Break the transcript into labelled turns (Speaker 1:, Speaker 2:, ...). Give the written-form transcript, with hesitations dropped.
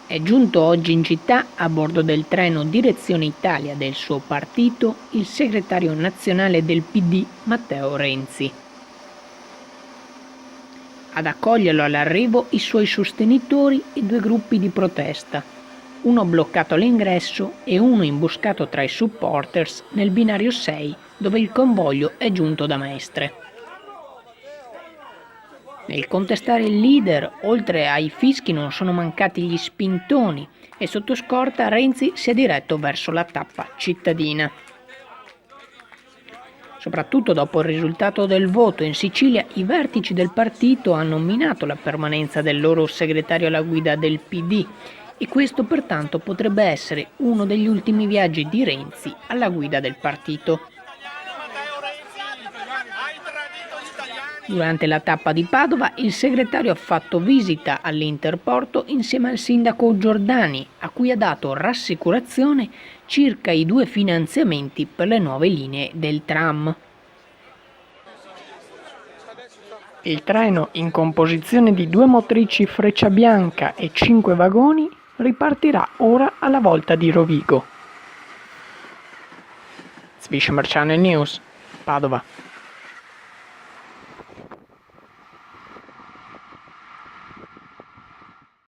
Speaker 1: È giunto oggi in città, a bordo del treno Direzione Italia del suo partito, il segretario nazionale del PD Matteo Renzi. Ad accoglierlo all'arrivo i suoi sostenitori e due gruppi di protesta, uno bloccato all'ingresso e uno imboscato tra i supporters nel binario 6, dove il convoglio è giunto da Mestre. Nel contestare il leader, oltre ai fischi non sono mancati gli spintoni e sotto scorta Renzi si è diretto verso la tappa cittadina. Soprattutto dopo il risultato del voto in Sicilia, i vertici del partito hanno minato la permanenza del loro segretario alla guida del PD e questo pertanto potrebbe essere uno degli ultimi viaggi di Renzi alla guida del partito. Durante la tappa di Padova il segretario ha fatto visita all'Interporto insieme al sindaco Giordani, a cui ha dato rassicurazione circa i 2 finanziamenti per le nuove linee del tram. Il treno, in composizione di 2 motrici Frecciabianca e 5 vagoni, ripartirà ora alla volta di Rovigo. Zwische Channel News, Padova.